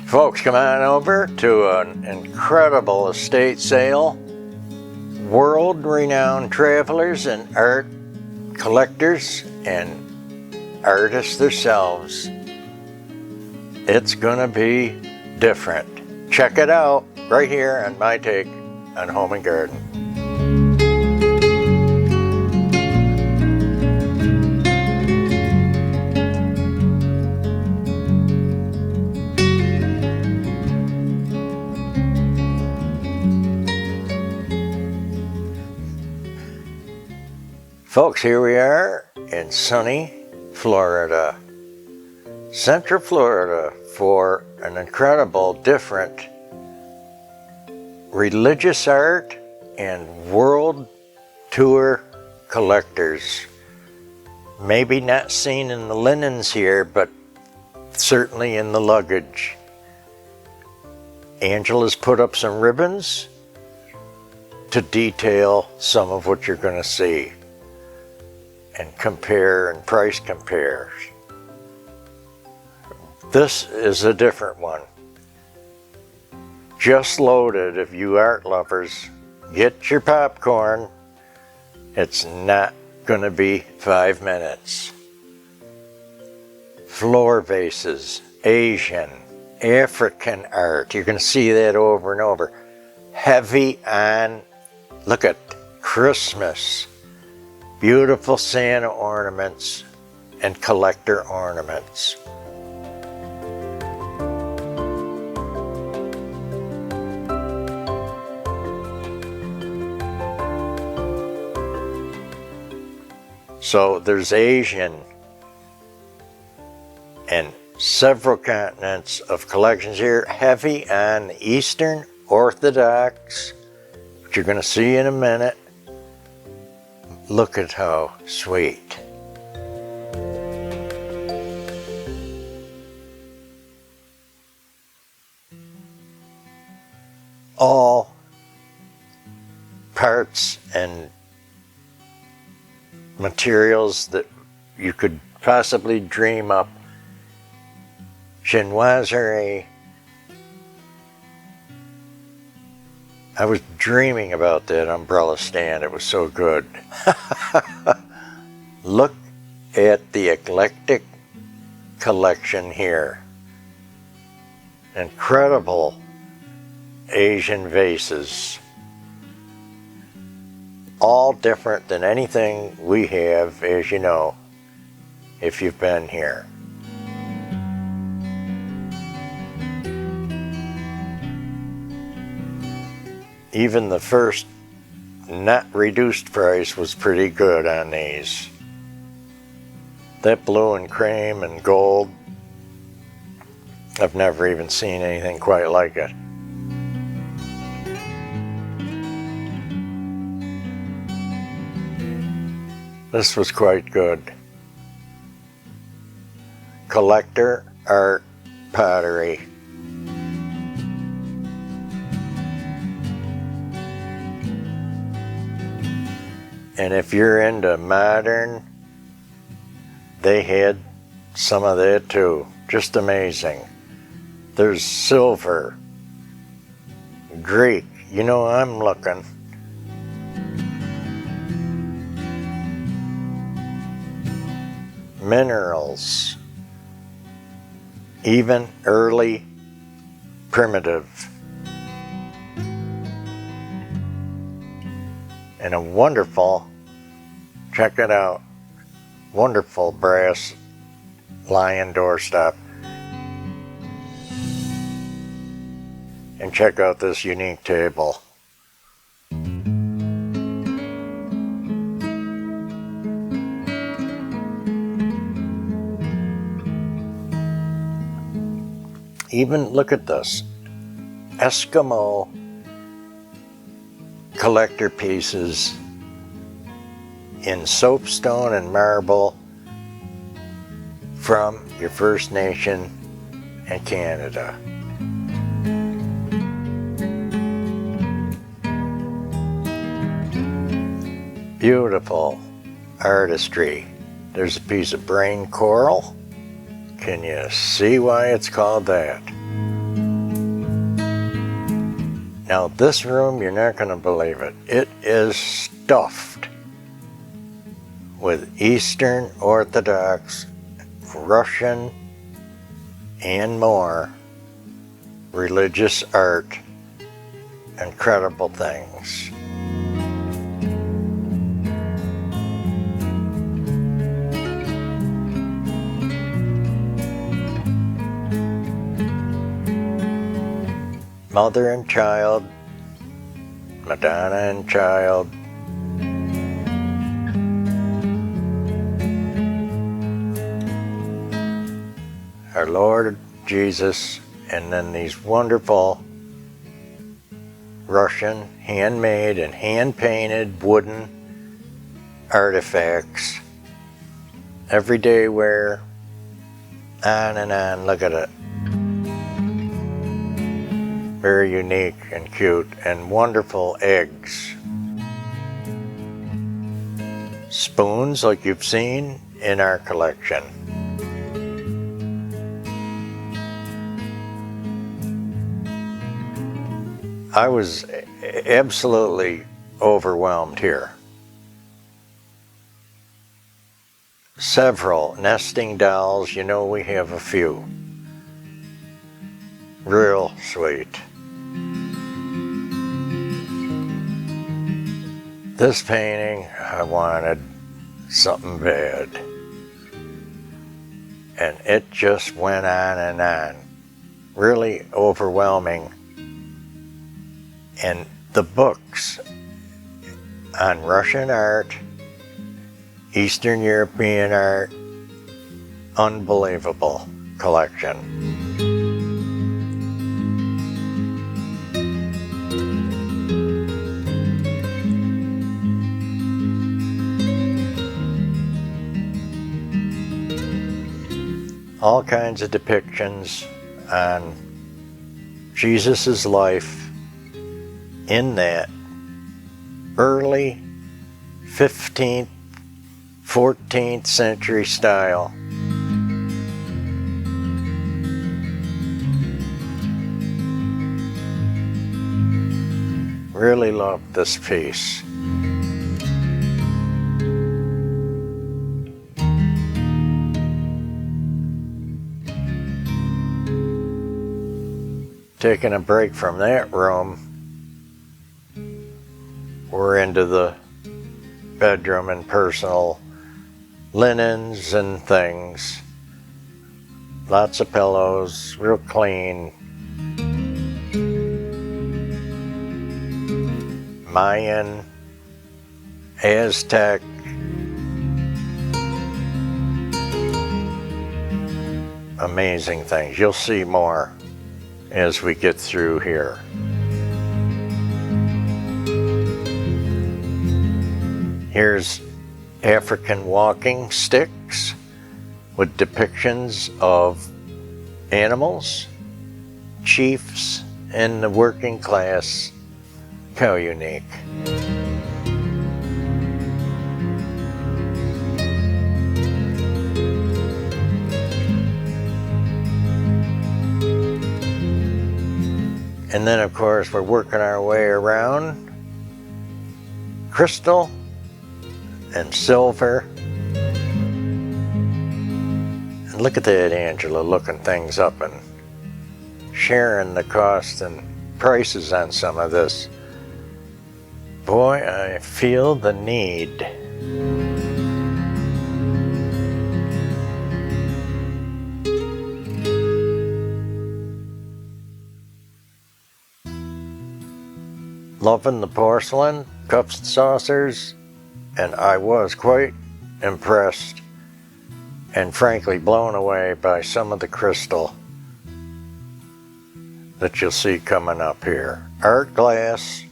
Folks, come on over to an incredible estate sale. World-renowned travelers and art collectors and artists themselves. It's gonna be different. Check it out right here on my take on Home and Garden. Folks, here we are in sunny Florida, Central Florida, for an incredible, different religious art and world tour collectors. Maybe not seen in the linens here, but certainly in the luggage. Angela's put up some ribbons to detail some of what you're going to see and compare and price compare. This is a different one. Just loaded. If you art lovers, get your popcorn. It's not gonna be 5 minutes. Floor vases, Asian, African art. You're gonna see that over and over. Heavy on, look at Christmas. Beautiful Santa ornaments and collector ornaments. So there's Asian and several continents of collections here. Heavy on Eastern Orthodox, which you're going to see in a minute. Look at how sweet. All parts and materials that you could possibly dream up. Chinoiserie. I was dreaming about that umbrella stand. It was so good. Look at the eclectic collection here. Incredible Asian vases. All different than anything we have, as you know, if you've been here. Even the first not reduced price was pretty good on these. That blue and cream and gold, I've never even seen anything quite like it. This was quite good. Collector art pottery. And if you're into modern, they had some of that too. Just amazing. There's silver, Greek. You know, I'm looking. Minerals, even early primitive. And a wonderful, check it out, wonderful brass lion doorstop. And check out this unique table. Even look at this, Eskimo collector pieces in soapstone and marble from your First Nation and Canada. Beautiful artistry. There's a piece of brain coral. Can you see why it's called that? Now this room, you're not going to believe it. It is stuffed with Eastern Orthodox, Russian, and more religious art. Incredible things. Mother and child, Madonna and child. Our Lord Jesus, and then these wonderful Russian handmade and hand-painted wooden artifacts, everyday wear, on and on. Look at it. Very unique and cute, and wonderful eggs. Spoons like you've seen in our collection. I was absolutely overwhelmed here. Several nesting dolls, you know we have a few. Real sweet. This painting, I wanted something bad. And it just went on and on. Really overwhelming. And the books on Russian art, Eastern European art, unbelievable collection. All kinds of depictions on Jesus' life in that early 15th, 14th century style. Really loved this piece. Taking a break from that room, we're into the bedroom and personal linens and things. Lots of pillows, real clean. Mayan, Aztec. Amazing things. You'll see more as we get through here. Here's African walking sticks with depictions of animals, chiefs, and the working class. How unique. And then of course we're working our way around crystal and silver. And look at that Angela looking things up and sharing the cost and prices on some of this. Boy, I feel the need. Loving the porcelain, cups and saucers, and I was quite impressed and frankly blown away by some of the crystal that you'll see coming up here. Art glass,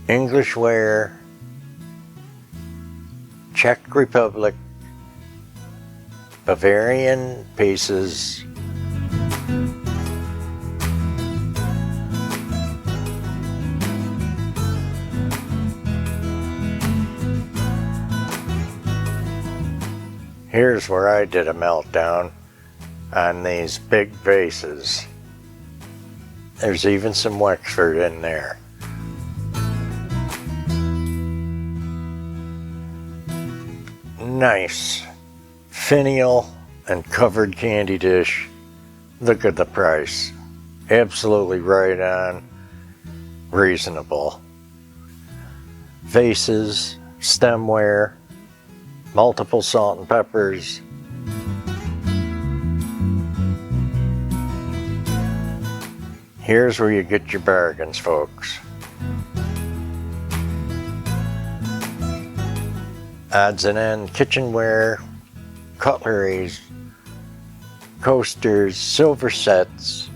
English ware, Czech Republic, Bavarian pieces. Here's where I did a meltdown on these big vases. There's even some Wexford in there. Nice finial and covered candy dish. Look at the price. Absolutely right on. Reasonable. Vases, stemware, multiple salt and peppers. Here's where you get your bargains, folks. Odds and end kitchenware, cutleries, coasters, silver sets.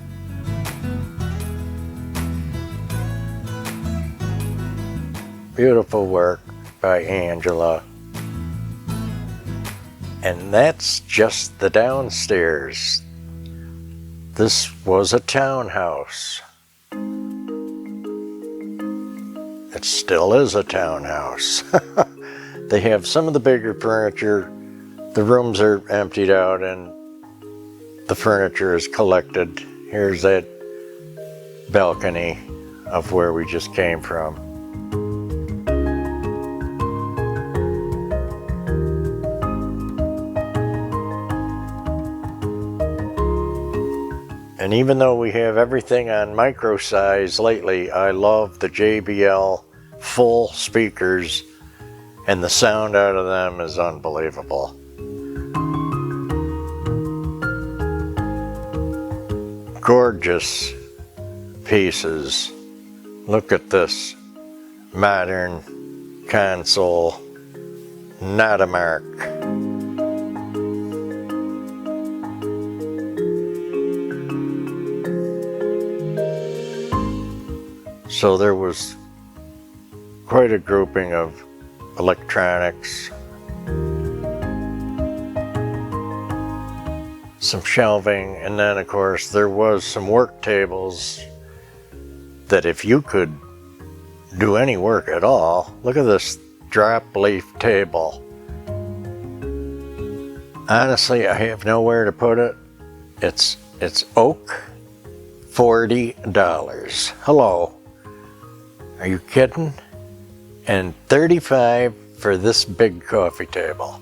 Beautiful work by Angela. And that's just the downstairs. This was a townhouse. It still is a townhouse. They have some of the bigger furniture. The rooms are emptied out and the furniture is collected. Here's that balcony of where we just came from. And even though we have everything on micro size lately, I love the JBL full speakers, and the sound out of them is unbelievable. Gorgeous pieces. Look at this modern console, not a mark. So there was quite a grouping of electronics, some shelving, and then of course there was some work tables that if you could do any work at all, look at this drop leaf table. Honestly, I have nowhere to put it. It's oak, $40. Hello. Are you kidding? And $35 for this big coffee table.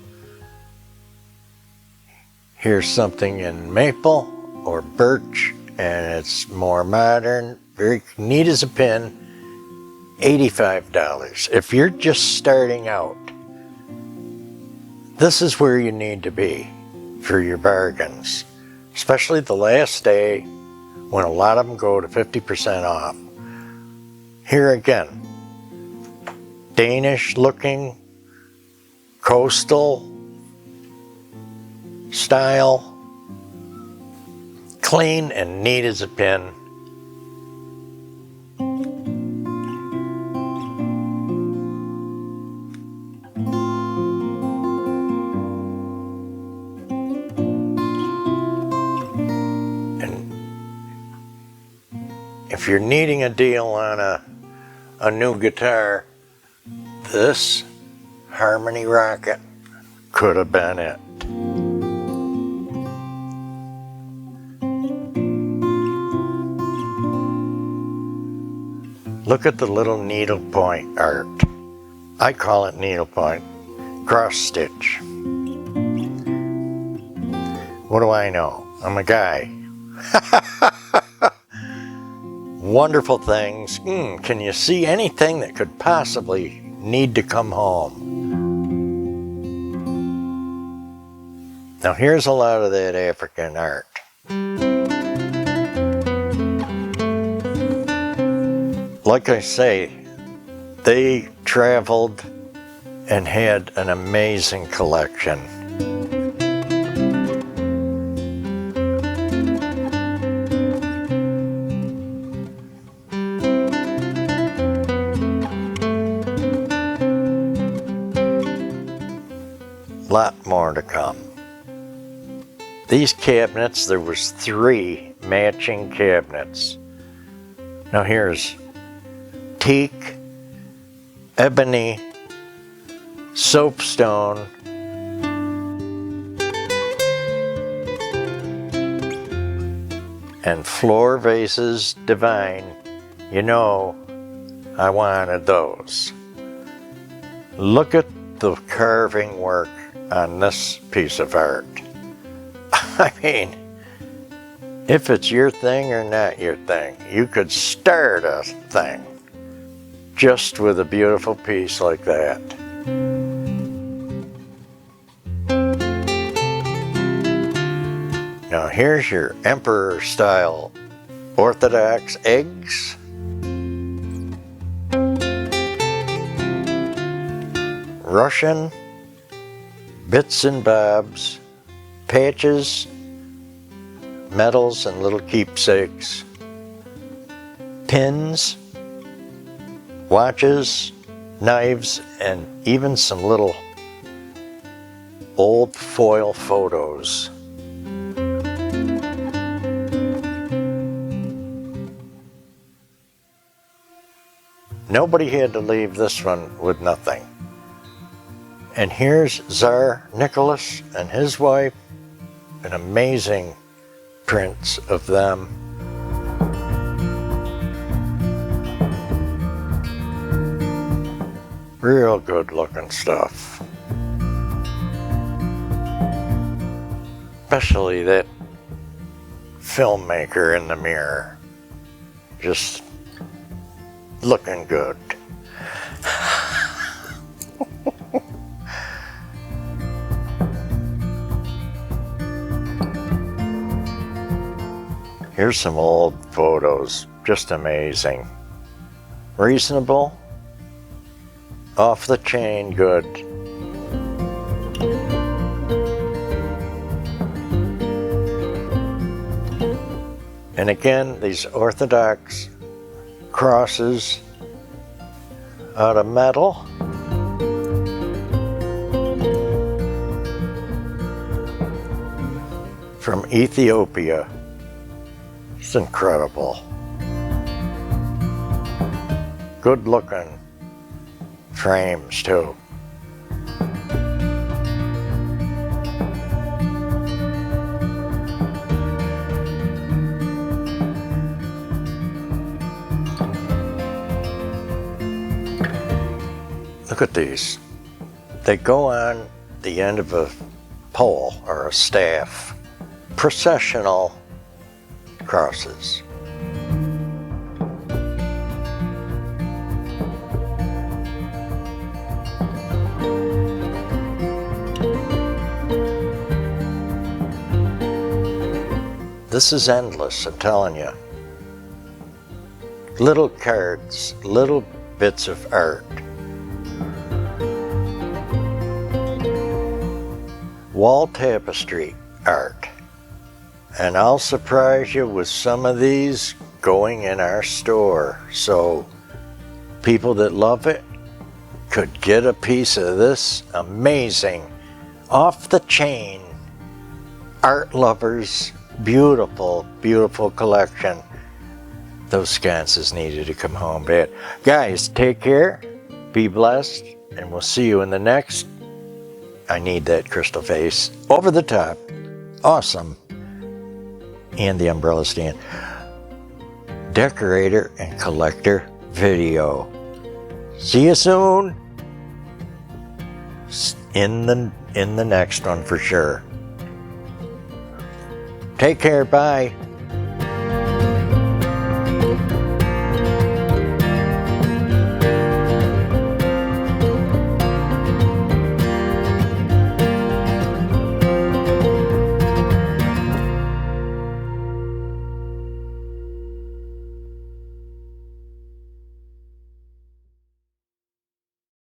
Here's something in maple or birch, and it's more modern, very neat as a pin, $85. If you're just starting out, this is where you need to be for your bargains, especially the last day when a lot of them go to 50% off. Here again, Danish looking, coastal style, clean and neat as a pin. And if you're needing a deal on a new guitar, this Harmony Rocket could have been it. Look at the little needlepoint art. I call it needlepoint, cross stitch. What do I know? I'm a guy. Wonderful things. Can you see anything that could possibly need to come home? Now here's a lot of that African art. Like I say, they traveled and had an amazing collection. Lot more to come. These cabinets, there was 3 matching cabinets. Now here's teak, ebony, soapstone, and floor vases divine. You know, I wanted those. Look at the carving work on this piece of art. I mean, if it's your thing or not your thing, you could start a thing just with a beautiful piece like that. Now here's your emperor style Orthodox eggs. Russian bits and bobs, patches, medals and little keepsakes, pins, watches, knives, and even some little old foil photos. Nobody had to leave this one with nothing. And here's Tsar Nicholas and his wife, an amazing prints of them. Real good looking stuff. Especially that filmmaker in the mirror. Just looking good. Here's some old photos, just amazing. Reasonable, off the chain good. And again, these Orthodox crosses out of metal. From Ethiopia. It's incredible. Good looking frames too. Look at these. They go on the end of a pole or a staff. Processional crosses. This is endless, I'm telling you. Little cards, little bits of art. Wall tapestry art. And I'll surprise you with some of these going in our store. So people that love it could get a piece of this amazing, off the chain, art lovers, beautiful, beautiful collection. Those sconces needed to come home bad. Guys, take care, be blessed, and we'll see you in the next. I need that crystal face. Over the top. Awesome. And the umbrella stand. Decorator and collector video. See you soon. In the next one for sure. Take care. Bye.